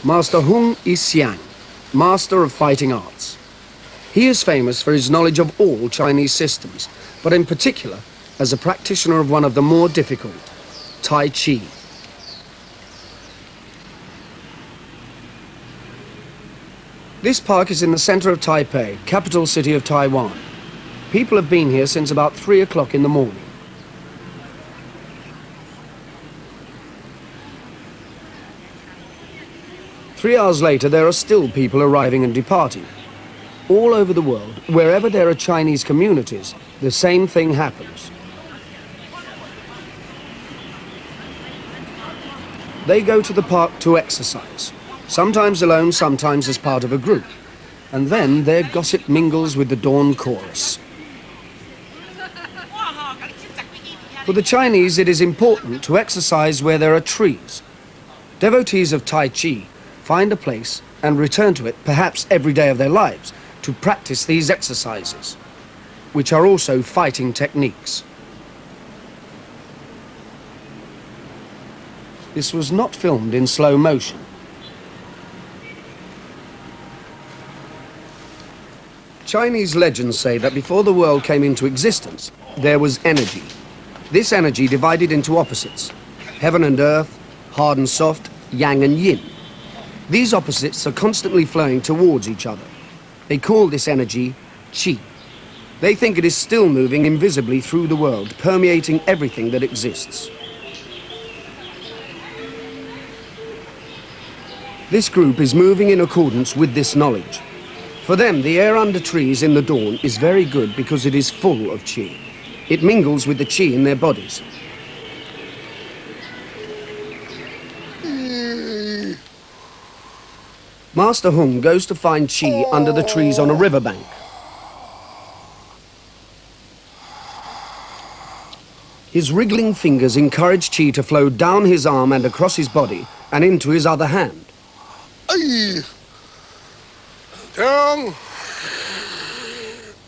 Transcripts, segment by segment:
Master Hung is Xiang, master of fighting arts. He is famous for his knowledge of all Chinese systems, but in particular as a practitioner of one of the more difficult, Tai Chi. This park is in the center of Taipei, capital city of Taiwan. People have been here since about 3 o'clock in the morning. Three hours later, there are still people arriving and departing. All over the world, wherever there are Chinese communities, the same thing happens. They go to the park to exercise, sometimes alone, sometimes as part of a group. And then their gossip mingles with the dawn chorus. For the Chinese, it is important to exercise where there are trees. Devotees of Tai Chi find a place and return to it perhaps every day of their lives to practice these exercises, which are also fighting techniques. This was not filmed in slow motion. Chinese legends say that before the world came into existence, there was energy. This energy divided into opposites: heaven and earth, hard and soft, yang and yin. These opposites are constantly flowing towards each other. They call this energy Qi. They think it is still moving invisibly through the world, permeating everything that exists. This group is moving in accordance with this knowledge. For them, the air under trees in the dawn is very good because it is full of Qi. It mingles with the Qi in their bodies. Master Hung goes to find Qi under the trees on a riverbank. His wriggling fingers encourage Qi to flow down his arm and across his body and into his other hand.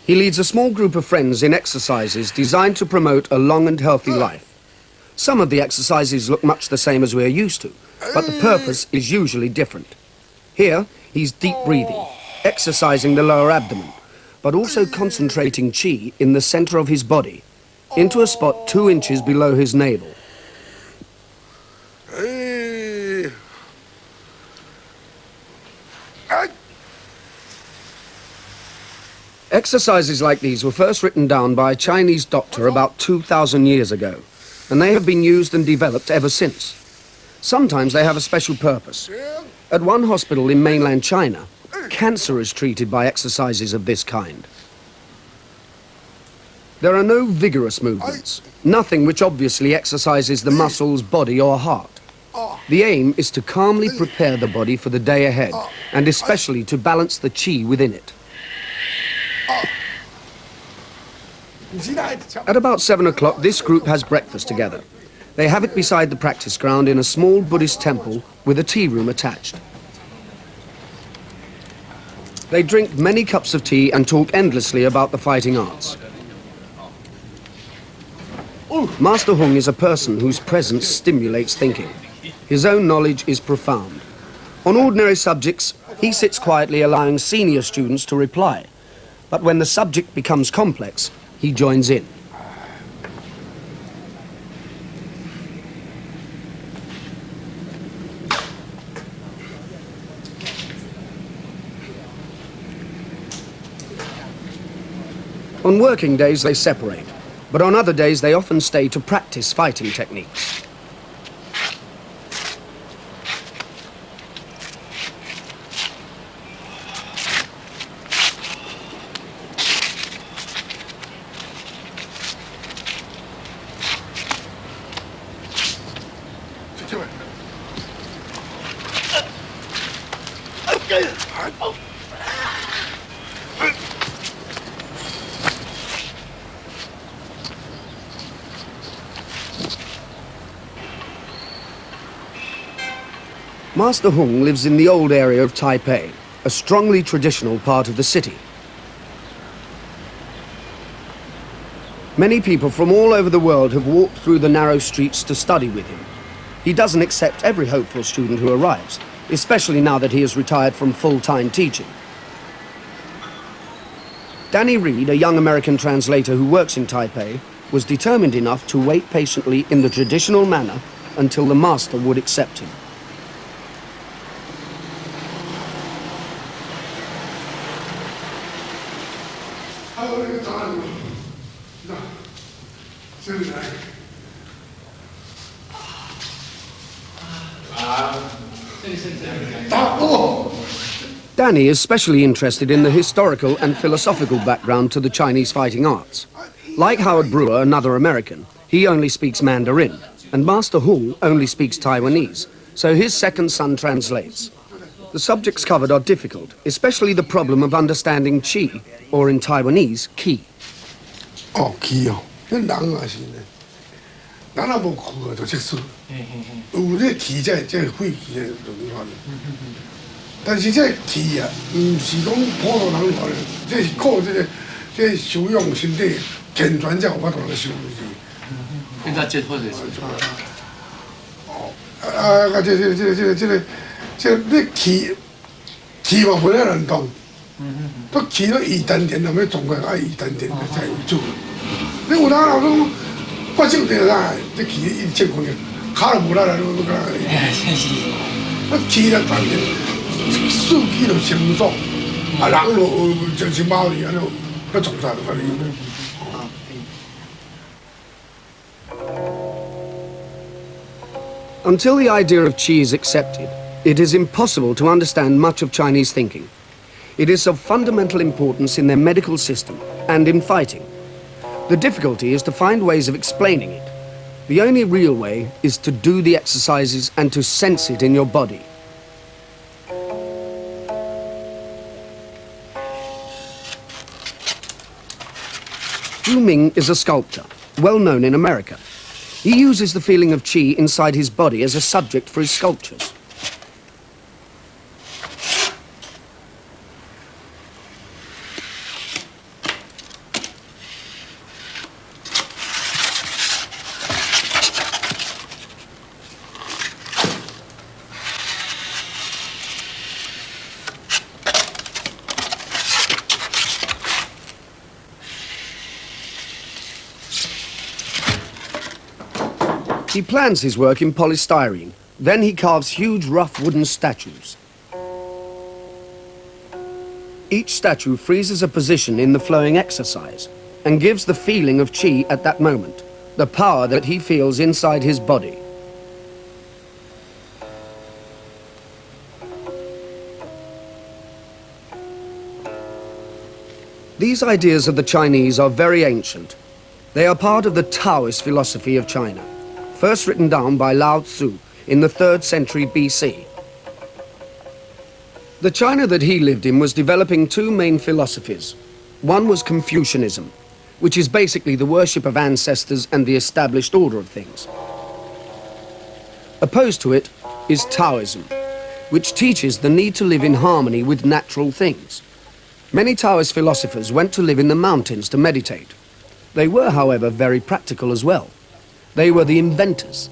He leads a small group of friends in exercises designed to promote a long and healthy life. Some of the exercises look much the same as we are used to, but the purpose is usually different. Here, he's deep breathing, exercising the lower abdomen, but also concentrating Qi in the center of his body, into a spot 2 inches below his navel. Exercises like these were first written down by a Chinese doctor about 2,000 years ago, and they have been used and developed ever since. Sometimes they have a special purpose. At one hospital in mainland China, cancer is treated by exercises of this kind. There are no vigorous movements, nothing which obviously exercises the muscles, body or heart. The aim is to calmly prepare the body for the day ahead, and especially to balance the Qi within it. At about 7 o'clock, this group has breakfast together. They have it beside the practice ground in a small Buddhist temple with a tea room attached. They drink many cups of tea and talk endlessly about the fighting arts. Master Hung is a person whose presence stimulates thinking. His own knowledge is profound. On ordinary subjects, he sits quietly allowing senior students to reply. But when the subject becomes complex, he joins in. On working days, they separate, but on other days, they often stay to practice fighting techniques. Master Hung lives in the old area of Taipei, a strongly traditional part of the city. Many people from all over the world have walked through the narrow streets to study with him. He doesn't accept every hopeful student who arrives, especially now that he has retired from full-time teaching. Danny Reed, a young American translator who works in Taipei, was determined enough to wait patiently in the traditional manner until the master would accept him. Danny is especially interested in the historical and philosophical background to the Chinese fighting arts. Like Howard Brewer, another American, he only speaks Mandarin, and Master Hall only speaks Taiwanese, so his second son translates. The subjects covered are difficult, especially the problem of understanding Qi, or in Taiwanese, Qi. Oh, Qi, oh, that's人也是呢。咱若无苦就结束。有这气这废气的轮法。但是这气啊，唔是讲普通人法的，这是靠这修养身体，健全才有法度来修的。跟他结婚的时候。哦，这你气嘛不能人动，都气到二丹田，那么总归爱二丹田才有做。你有哪老讲发烧着啦，这气一直过去，卡都无力来，都干。那气了丹田，士气就清爽，啊人就精神饱哩，安尼，那从啥都可以。Until the idea of Qi is accepted, it is impossible to understand much of Chinese thinking. It is of fundamental importance in their medical system and in fighting. The difficulty is to find ways of explaining it. The only real way is to do the exercises and to sense it in your body. Zhu Ming is a sculptor, well known in America. He uses the feeling of Qi inside his body as a subject for his sculptures. He plans his work in polystyrene. Then he carves huge rough wooden statues. Each statue freezes a position in the flowing exercise and gives the feeling of Qi at that moment, the power that he feels inside his body. These ideas of the Chinese are very ancient. They are part of the Taoist philosophy of China, first written down by Lao Tzu in the 3rd century BC. The China that he lived in was developing two main philosophies. One was Confucianism, which is basically the worship of ancestors and the established order of things. Opposed to it is Taoism, which teaches the need to live in harmony with natural things. Many Taoist philosophers went to live in the mountains to meditate. They were, however, very practical as well. They were the inventors,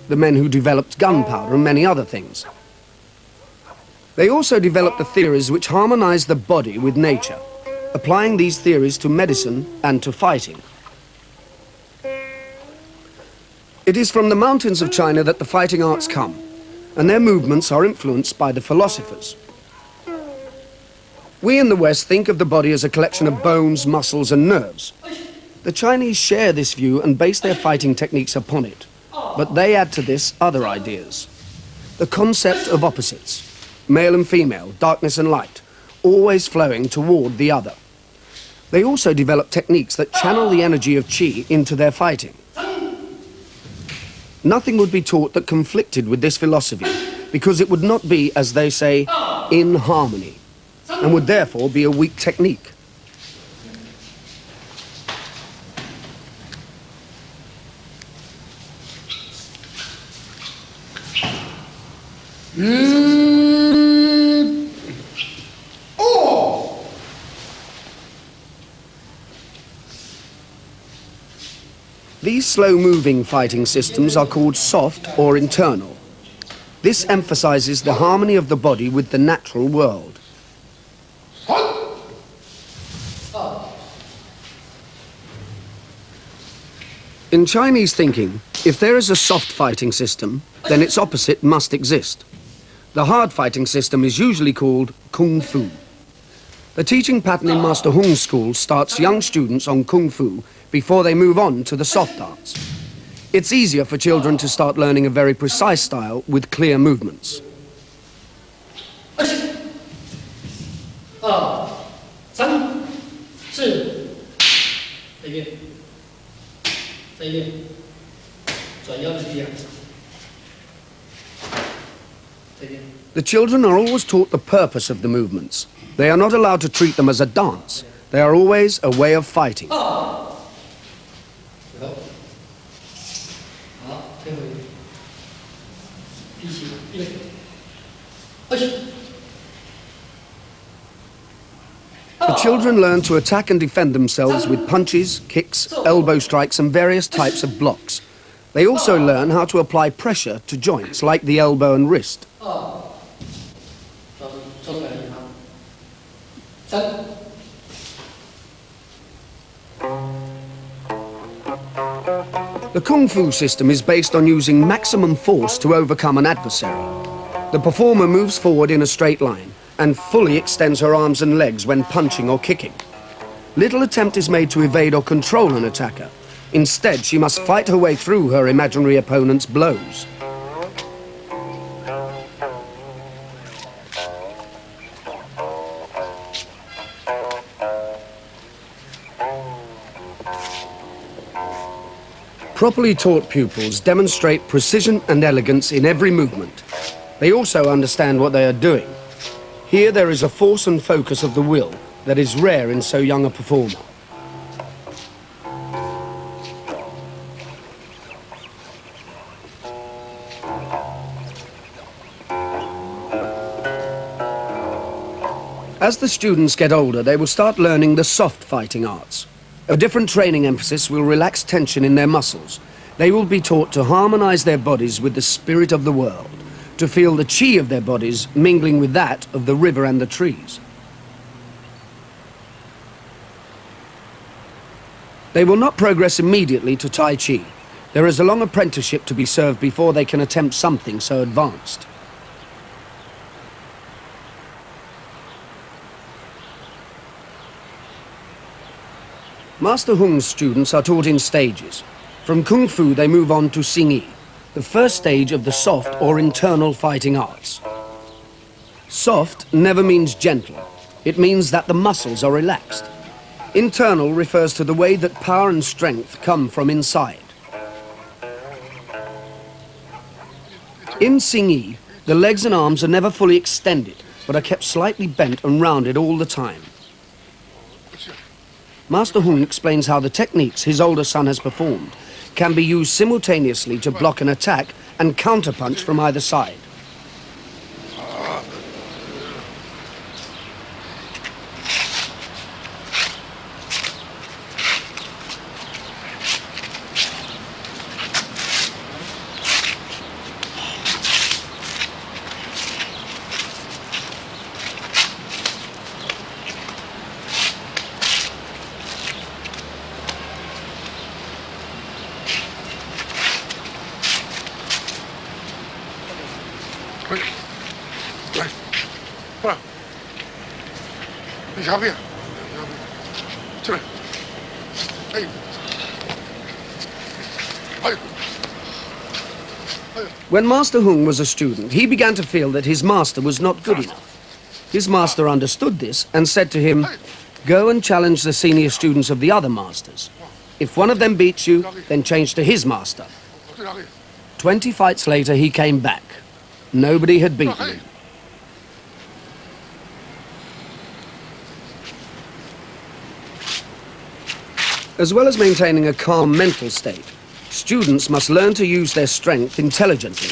the men who developed gunpowder and many other things. They also developed the theories which harmonized the body with nature, applying these theories to medicine and to fighting. It is from the mountains of China that the fighting arts come, and their movements are influenced by the philosophers. We in the West think of the body as a collection of bones, muscles, and nerves. The Chinese share this view and base their fighting techniques upon it, but they add to this other ideas. The concept of opposites, male and female, darkness and light, always flowing toward the other. They also develop techniques that channel the energy of Qi into their fighting. Nothing would be taught that conflicted with this philosophy, because it would not be, as they say, in harmony, and would therefore be a weak technique. These slow-moving fighting systems are called soft or internal. This emphasizes the harmony of the body with the natural world. In Chinese thinking, if there is a soft fighting system, then its opposite must exist. The hard fighting system is usually called Kung Fu. The teaching pattern in Master Hung's school starts young students on Kung Fu before they move on to the soft arts. It's easier for children to start learning a very precise style with clear movements. 二、三、四，再一遍，再一遍，转腰的力量，再一遍。 The children are always taught the purpose of the movements. They are not allowed to treat them as a dance. They are always a way of fighting. 好，最后一遍，闭气，预备，开始。 The children learn to attack and defend themselves with punches, kicks, elbow strikes and various types of blocks. They also learn how to apply pressure to joints like the elbow and wrist. 做出来以后，三。 The Kung Fu system is based on using maximum force to overcome an adversary. The performer moves forward in a straight line and fully extends her arms and legs when punching or kicking. Little attempt is made to evade or control an attacker. Instead, she must fight her way through her imaginary opponent's blows. Properly taught pupils demonstrate precision and elegance in every movement. They also understand what they are doing. Here there is a force and focus of the will that is rare in so young a performer. As the students get older, they will start learning the soft fighting arts. A different training emphasis will relax tension in their muscles. They will be taught to harmonize their bodies with the spirit of the world, to feel the chi of their bodies mingling with that of the river and the trees. They will not progress immediately to Tai Chi. There is a long apprenticeship to be served before they can attempt something so advanced. Master Hung's students are taught in stages. From Kung Fu they move on to Xing Yi, the first stage of the soft or internal fighting arts. Soft never means gentle. It means that the muscles are relaxed. Internal refers to the way that power and strength come from inside. In Xing Yi, the legs and arms are never fully extended, but are kept slightly bent and rounded all the time. Master Hung explains how the techniques his older son has performed can be used simultaneously to block an attack and counterpunch from either side. When Master Hung was a student, he began to feel that his master was not good enough. His master understood this and said to him, "Go and challenge the senior students of the other masters. If one of them beats you, then change to his master." 20 fights later, he came back. Nobody had beaten him. As well as maintaining a calm mental state, students must learn to use their strength intelligently.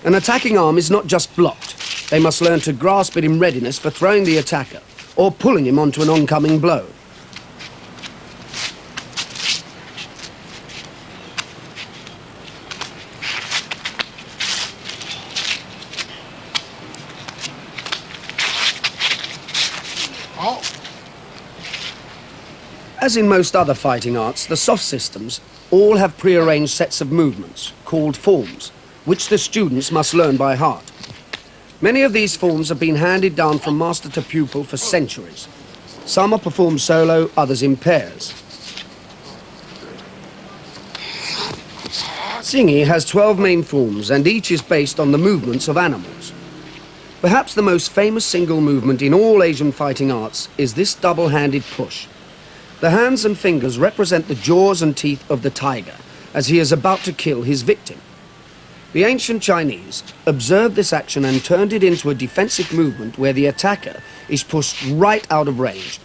An attacking arm is not just blocked. They must learn to grasp it in readiness for throwing the attacker or pulling him onto an oncoming blow. 好， As in most other fighting arts, the soft systems all have prearranged sets of movements, called forms, which the students must learn by heart. Many of these forms have been handed down from master to pupil for centuries. Some are performed solo, others in pairs. Xingyi has 12 main forms, and each is based on the movements of animals. Perhaps the most famous single movement in all Asian fighting arts is this double-handed push. The hands and fingers represent the jaws and teeth of the tiger as he is about to kill his victim. The ancient Chinese observed this action and turned it into a defensive movement where the attacker is pushed right out of range.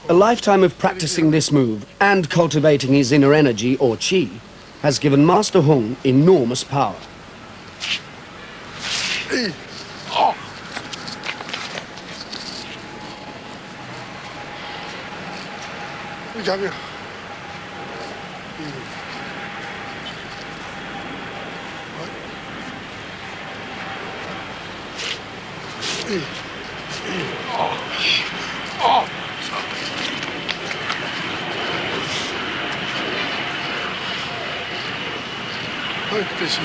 A lifetime of practicing this move and cultivating his inner energy, or qi, has given Master Hung enormous power. 哎，好，你讲没有？哎，这是，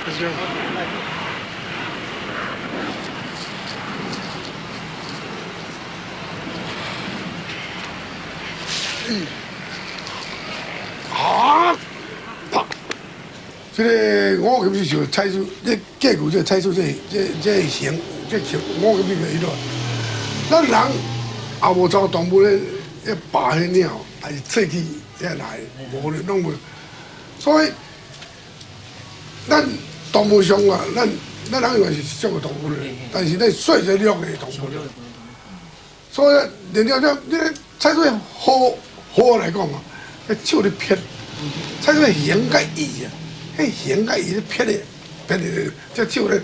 这是。 啊！啪！这个我咁就猜出，这结果就猜出这形，这形我咁就迄落。咱人也无走动物咧，一拔迄鸟，还是吹起遐来，无咧拢无。所以，咱动物上啊，咱人以为是少个动物咧，但是咱细只量的动物咧。所以，连了你猜出好来讲啊，迄手咧撇，猜出形甲意啊，迄形甲意咧撇咧，这手咧，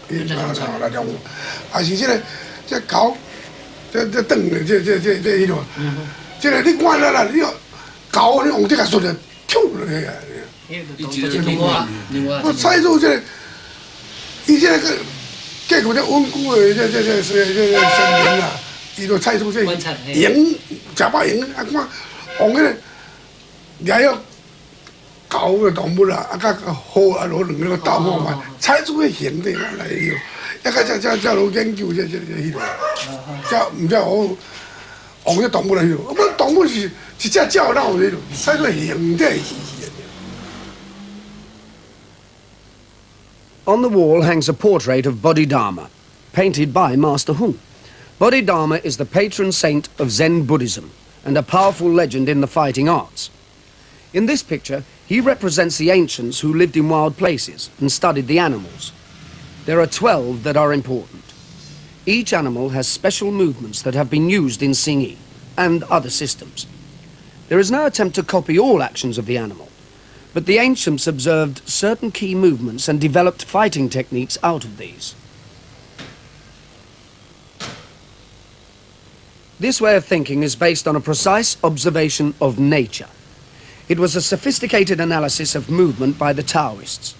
来量，啊是这狗，这凳的这迄落，这个你看啦，你狗你用这个手咧，跳落去啊！我猜出这，伊这个结果这稳固的这声音啊，伊就猜出这形，假把形啊看。 往迄个掠了狗的动物啦，啊，甲好啊，攞两个斗看嘛，猜出个形体来哟。一个才落研究这迄落，才唔知我往个动物来哟。我们动物是一只鸟闹迄落，猜出形体。 On the wall hangs a portrait of Bodhidharma, painted by Master Hung. Bodhidharma is the patron saint of Zen Buddhism and a powerful legend in the fighting arts. In this picture, he represents the ancients who lived in wild places and studied the animals. There are 12 that are important. Each animal has special movements that have been used in Xingyi and other systems. There is no attempt to copy all actions of the animal, but the ancients observed certain key movements and developed fighting techniques out of these. This way of thinking is based on a precise observation of nature. It was a sophisticated analysis of movement by the Taoists.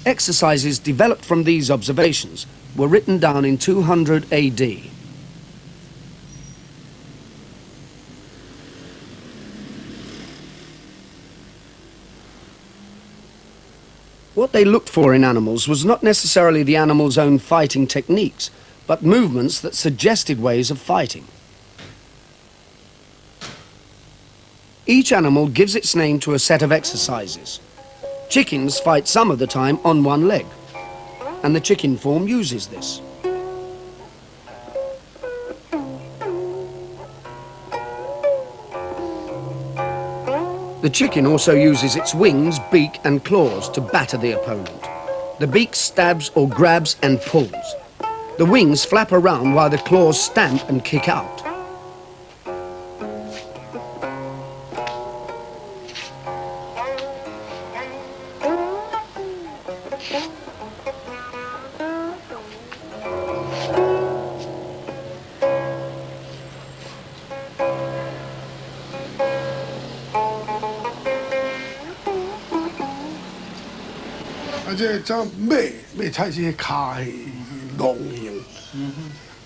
Exercises developed from these observations were written down in 200 AD. What they looked for in animals was not necessarily the animal's own fighting techniques, but movements that suggested ways of fighting. Each animal gives its name to a set of exercises. Chickens fight some of the time on one leg, and the chicken form uses this. The chicken also uses its wings, beak and claws to batter the opponent. The beak stabs or grabs and pulls. The wings flap around while the claws stamp and kick out.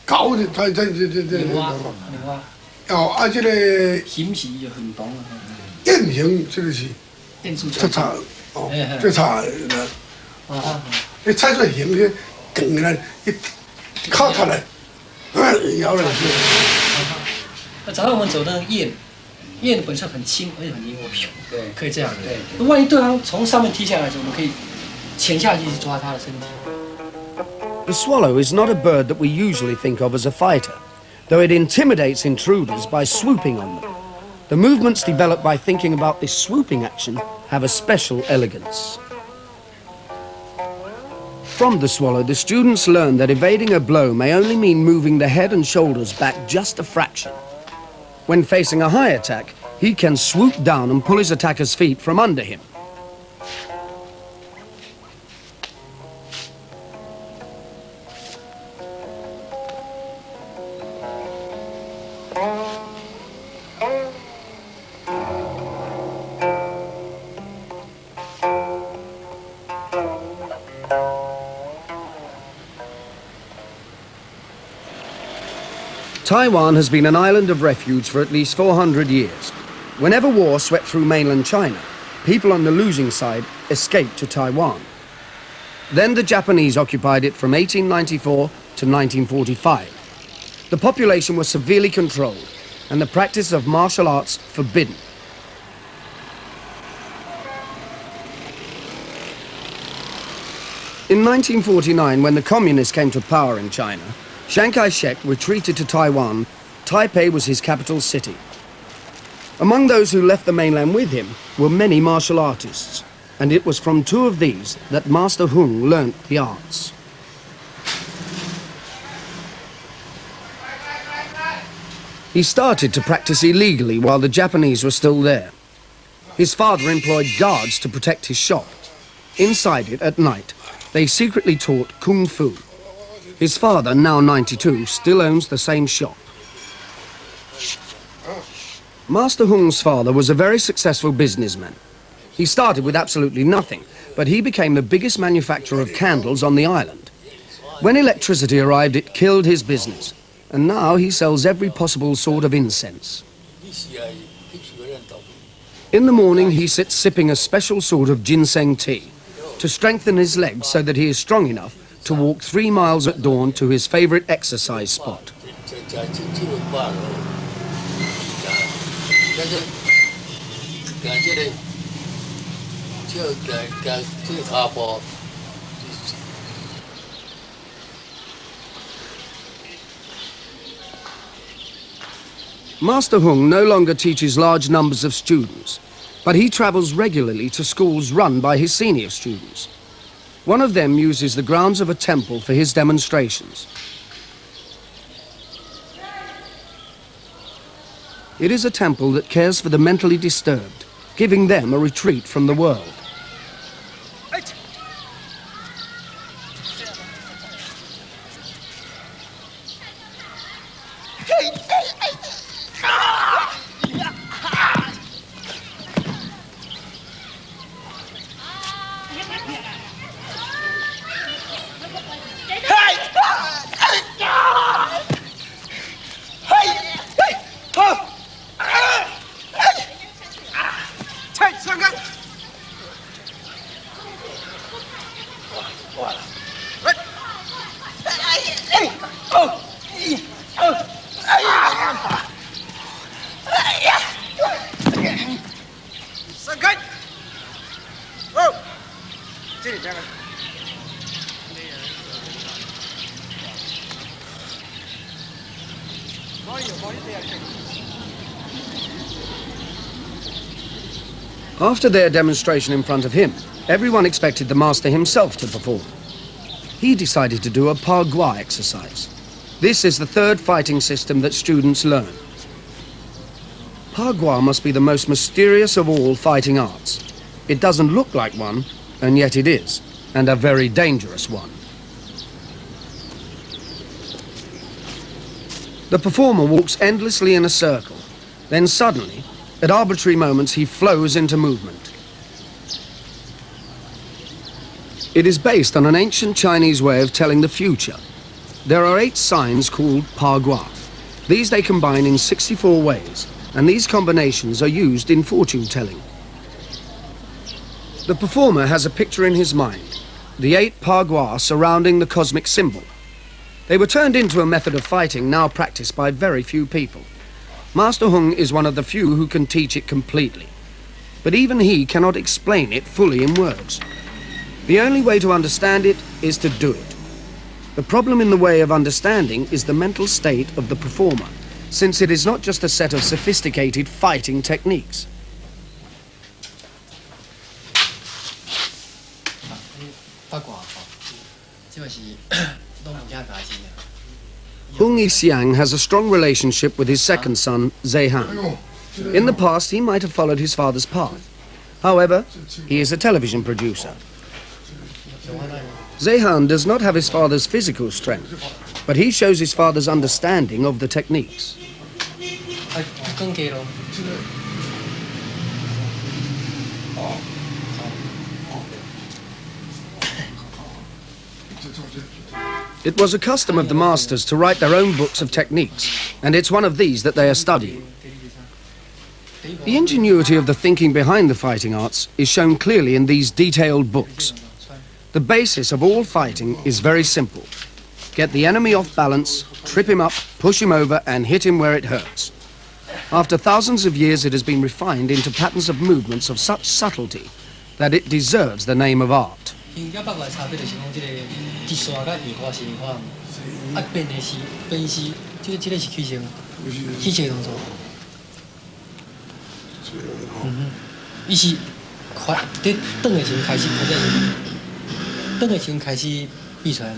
搞的，他莲花，莲花，哦，啊，这个形皮就很懂了。雁形这个是变出这差哦哎哎，这差啊，你踩出形去，梗了，一靠它来，摇来去。那早上我们走那个雁，雁本身很轻，而且很灵活，对可以这样。对那万一对方从上面踢下来的时候，我们可以潜下去去抓它的身体。 The swallow is not a bird that we usually think of as a fighter, though it intimidates intruders by swooping on them. The movements developed by thinking about this swooping action have a special elegance. From the swallow, the students learn that evading a blow may only mean moving the head and shoulders back just a fraction. When facing a high attack, he can swoop down and pull his attacker's feet from under him. Taiwan has been an island of refuge for at least 400 years. Whenever war swept through mainland China, people on the losing side escaped to Taiwan. Then the Japanese occupied it from 1894 to 1945. The population was severely controlled and the practice of martial arts forbidden. In 1949, when the communists came to power in China, Chiang Kai-shek retreated to Taiwan. Taipei was his capital city. Among those who left the mainland with him were many martial artists, and it was from two of these that Master Hung learnt the arts. He started to practice illegally while the Japanese were still there. His father employed guards to protect his shop. Inside it, at night, they secretly taught Kung Fu. His father, now 92, still owns the same shop. Master Hung's father was a very successful businessman. He started with absolutely nothing, but he became the biggest manufacturer of candles on the island. When electricity arrived, it killed his business, and now he sells every possible sort of incense. In the morning, he sits sipping a special sort of ginseng tea to strengthen his legs so that he is strong enough to walk 3 miles at dawn to his favorite exercise spot. Master Hung no longer teaches large numbers of students, but he travels regularly to schools run by his senior students. One of them uses the grounds of a temple for his demonstrations. It is a temple that cares for the mentally disturbed, giving them a retreat from the world. After their demonstration in front of him, everyone expected the master himself to perform. He decided to do a Pa Gua exercise. This is the third fighting system that students learn. Pa Gua must be the most mysterious of all fighting arts. It doesn't look like one, and yet it is, and a very dangerous one. The performer walks endlessly in a circle. Then suddenly, at arbitrary moments, he flows into movement. It is based on an ancient Chinese way of telling the future. There are 8 signs called Pa Gua. These they combine in 64 ways, and these combinations are used in fortune telling. The performer has a picture in his mind, the 8 Pa Gua surrounding the cosmic symbol. They were turned into a method of fighting now practiced by very few people. Master Hung is one of the few who can teach it completely, but even he cannot explain it fully in words. The only way to understand it is to do it. The problem in the way of understanding is the mental state of the performer, since it is not just a set of sophisticated fighting techniques. 八卦吼，即个是拢物件加钱的。 Hung Yixiang has a strong relationship with his second son, Zeihan. In the past, he might have followed his father's path. However, he is a television producer. Zeihan does not have his father's physical strength, but he shows his father's understanding of the techniques. 啊，更加咯。 It was a custom of the masters to write their own books of techniques, and it's one of these that they are studying. The ingenuity of the thinking behind the fighting arts is shown clearly in these detailed books. The basis of all fighting is very simple. Get the enemy off balance, trip him up, push him over, and hit him where it hurts. After thousands of years, it has been refined into patterns of movements of such subtlety that it deserves the name of art. 因甲八卦差别就是讲，即个直线甲圆化、线化，啊变的是即个是曲线，曲线动作。伊是快，伫转的时候开始，或者是转的时候开始比出来。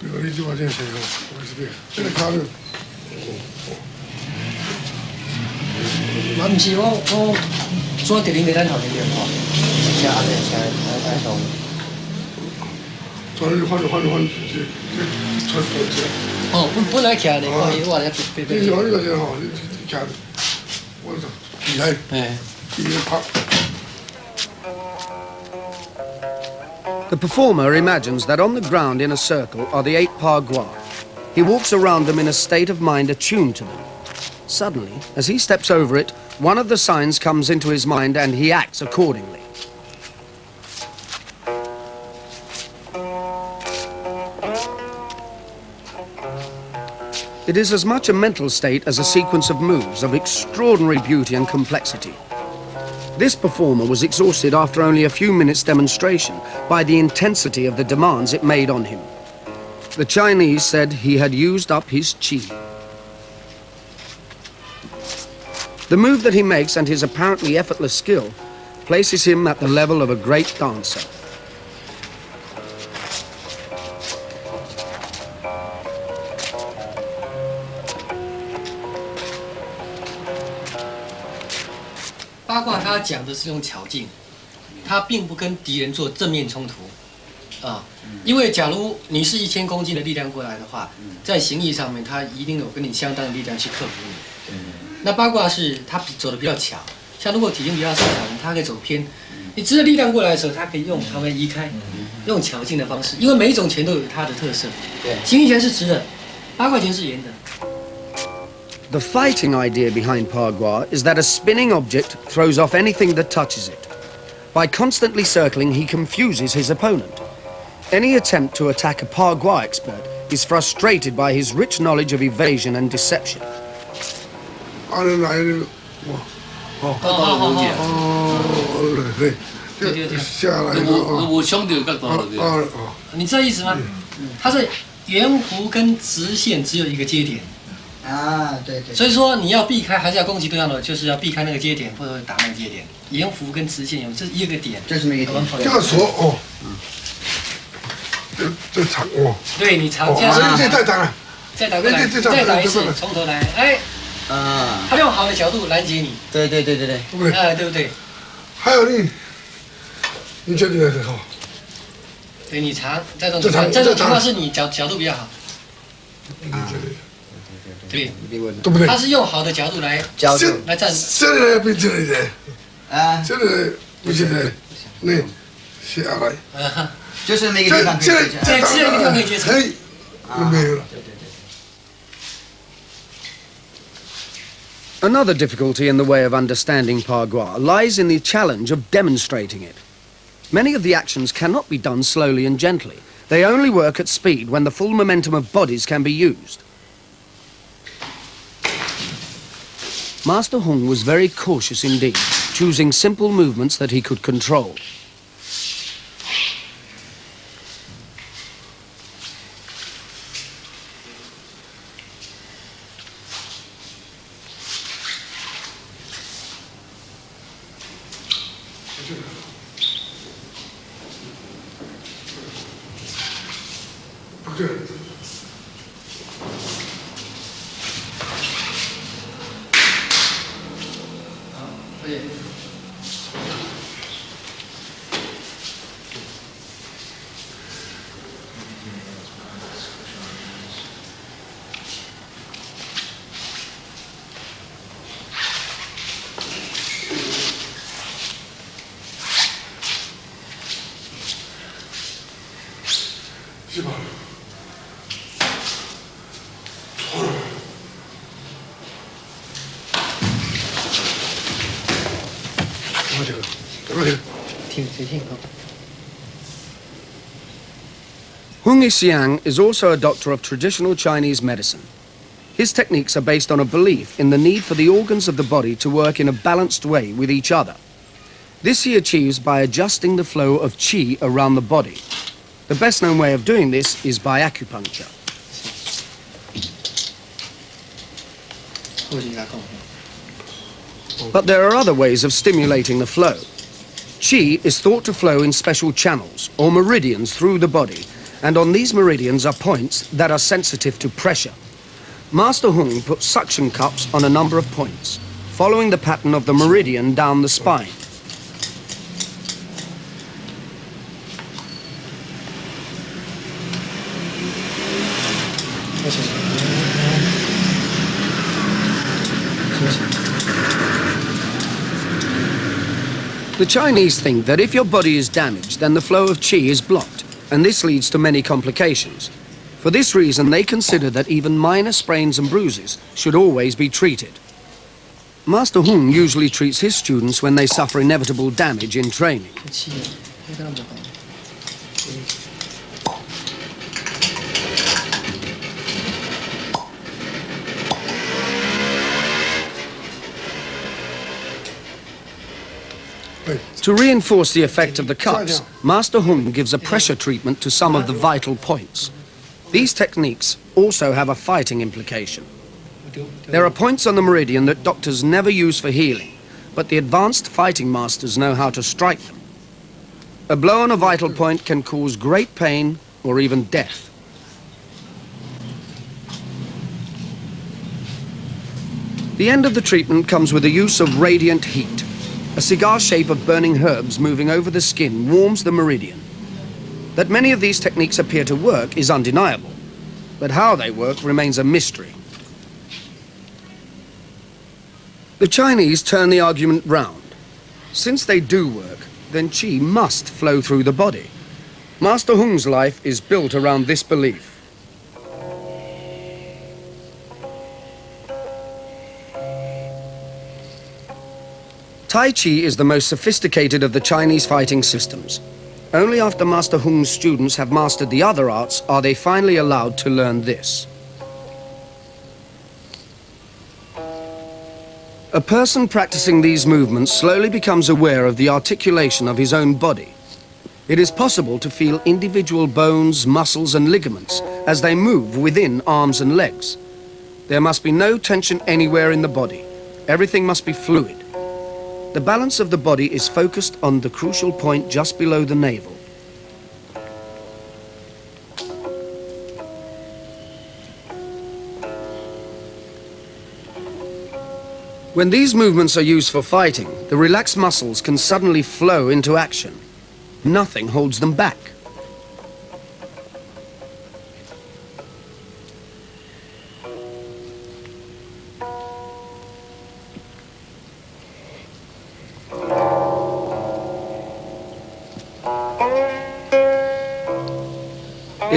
你就话这样写个，我是这，这个卡了。嘛，毋是我怎着恁在咱后面练吼，是写安尼写安动。 转，这传这。哦，本来徛的，我来别。你讲这个就好，你徛，我操，厉害。哎。你拍。 The performer imagines that on the ground in a circle are the 8 Pa Gua. He walks around them in a state of mind attuned to them. Suddenly, as he steps over it, one of the signs comes into his mind and he acts accordingly. It is as much a mental state as a sequence of moves of extraordinary beauty and complexity. This performer was exhausted after only a few minutes' demonstration by the intensity of the demands it made on him. The Chinese said he had used up his qi. The move that he makes and his apparently effortless skill places him at the level of a great dancer. 八卦它讲的是用巧劲，它并不跟敌人做正面冲突，啊，因为假如你是1000公斤的力量过来的话，在形意上面它一定有跟你相当的力量去克服你。那八卦是它走的比较巧，像如果体型比较瘦小的人，它可以走偏，你直着力量过来的时候，它可以用旁边移开，用巧劲的方式，因为每一种拳都有它的特色。形意拳是直的，八卦拳是圆的。 The fighting idea behind Pa Gua is that a spinning object throws off anything that touches it. By constantly circling, he confuses his opponent. Any attempt to attack a Pa Gua expert is frustrated by his rich knowledge of evasion and deception. 啊，来那个，好好好。哦，对，对，下来个我兄弟个多对。你知道意思吗？它是圆弧跟直线只有一个接点。 啊，对对。所以说你要避开，还是要攻击对方的，就是要避开那个接点，或者打那个接点。圆弧跟直线有这一个点，这是那个点。这个锁哦，这长哦。对你长这加上再长了，再打过来，再打一次，从头来，哎，啊。他用好的角度拦截你。对。对不对？哎，对不对？还有你觉得是好？对你长，这种情况是你角度比较好。对，对不对？他是用好的角度来站。这里来比这里的，啊，这里比这里，那下来。就是那个地方可以接。对，只有一个地方可以接触。没有了。对对对。 Another difficulty in the way of understanding Pagua lies in the challenge of demonstrating it. Many of the actions cannot be done slowly and gently. They only work at speed when the full momentum of bodies can be used. Master Hung was very cautious indeed, choosing simple movements that he could control. Hung Xiang is also a doctor of traditional Chinese medicine. His techniques are based on a belief in the need for the organs of the body to work in a balanced way with each other. This he achieves by adjusting the flow of qi around the body. The best known way of doing this is by acupuncture. But there are other ways of stimulating the flow. Qi is thought to flow in special channels or meridians through the body, and on these meridians are points that are sensitive to pressure. Master Hung put suction cups on a number of points, following the pattern of the meridian down the spine. The Chinese think that if your body is damaged, then the flow of qi is blocked, and this leads to many complications. For this reason, they consider that even minor sprains and bruises should always be treated. Master Hung usually treats his students when they suffer inevitable damage in training. To reinforce the effect of the cups, Master Hung gives a pressure treatment to some of the vital points. These techniques also have a fighting implication. There are points on the meridian that doctors never use for healing, but the advanced fighting masters know how to strike them. A blow on a vital point can cause great pain or even death. The end of the treatment comes with the use of radiant heat. A cigar shape of burning herbs moving over the skin warms the meridian. That many of these techniques appear to work is undeniable, but how they work remains a mystery. The Chinese turn the argument round. Since they do work, then qi must flow through the body. Master Hung's life is built around this belief. Tai Chi is the most sophisticated of the Chinese fighting systems. Only after Master Hung's students have mastered the other arts are they finally allowed to learn this. A person practicing these movements slowly becomes aware of the articulation of his own body. It is possible to feel individual bones, muscles and ligaments as they move within arms and legs. There must be no tension anywhere in the body. Everything must be fluid. The balance of the body is focused on the crucial point just below the navel. When these movements are used for fighting, the relaxed muscles can suddenly flow into action. Nothing holds them back.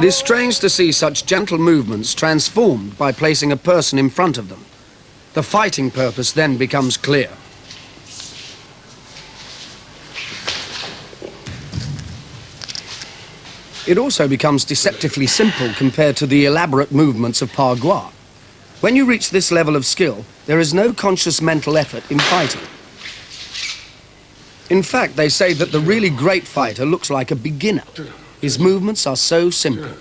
It is strange to see such gentle movements transformed by placing a person in front of them. The fighting purpose then becomes clear. It also becomes deceptively simple compared to the elaborate movements of Pa Gua. When you reach this level of skill, there is no conscious mental effort in fighting. In fact, they say that the really great fighter looks like a beginner. His movements are so simple.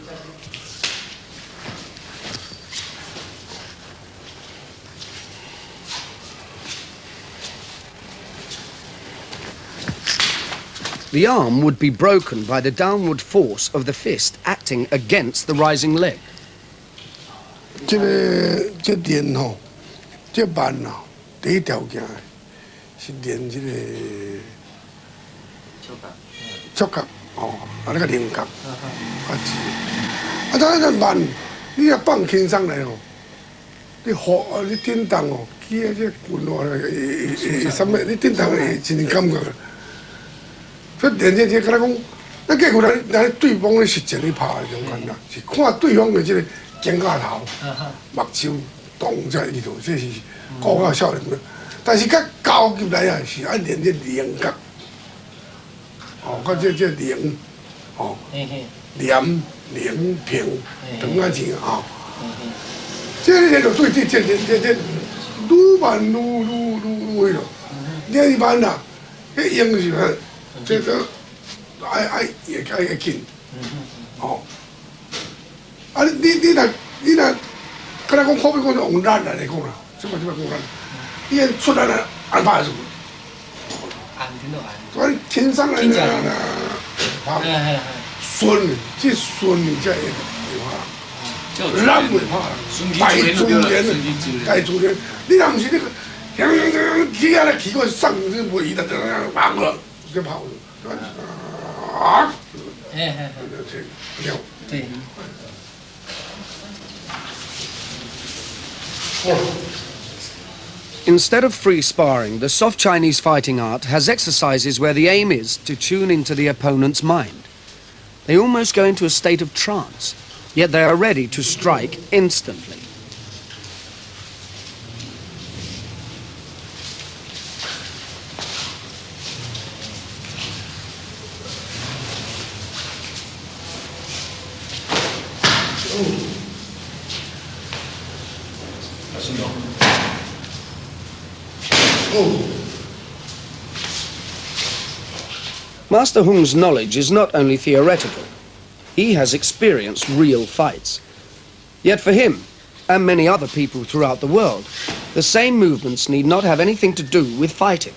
The arm would be broken by the downward force of the fist acting against the rising leg. 这练吼，这慢啊，第一条件是练这个触觉哦，啊那个灵感，啊是，当然慢，你要放轻松来哦，你好，你震动哦，起啊这棍哦，什么你震动会真感觉。 所以练这敢若讲，咱过去咱对方的实践去拍的种款啦，是看对方的这个肩胛头、目睭动在里头，这是高到少年的。但是较高级来啊，是爱练这灵觉，哦，这灵，哦，廉灵平等啊钱啊，这练就对这愈慢愈会咯。你一般啦，迄用是啥？ 这个爱紧，哦，啊你若，敢若讲好比讲用力来讲啦，什么讲力，你出来了按拍住，按听到按，所以天上来啦，拍，顺，这顺你才会拍，咱袂拍，大自然，大自然，你若唔是那个，起啊来起个上是袂的，拍过。 就跑啊！对。 Instead of free sparring, the soft Chinese fighting art has exercises where the aim is to tune into the opponent's mind. They almost go into a state of trance, yet they are ready to strike instantly. Master Hung's knowledge is not only theoretical. He has experienced real fights. Yet for him, and many other people throughout the world, the same movements need not have anything to do with fighting.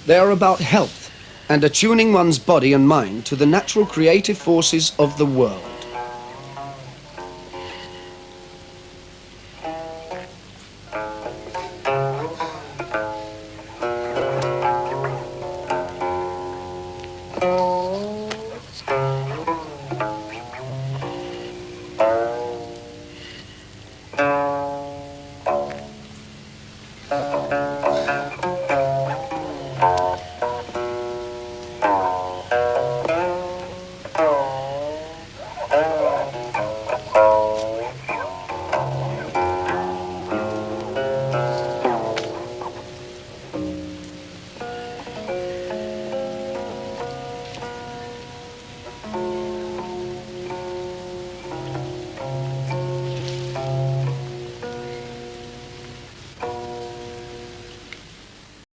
They are about health and attuning one's body and mind to the natural creative forces of the world.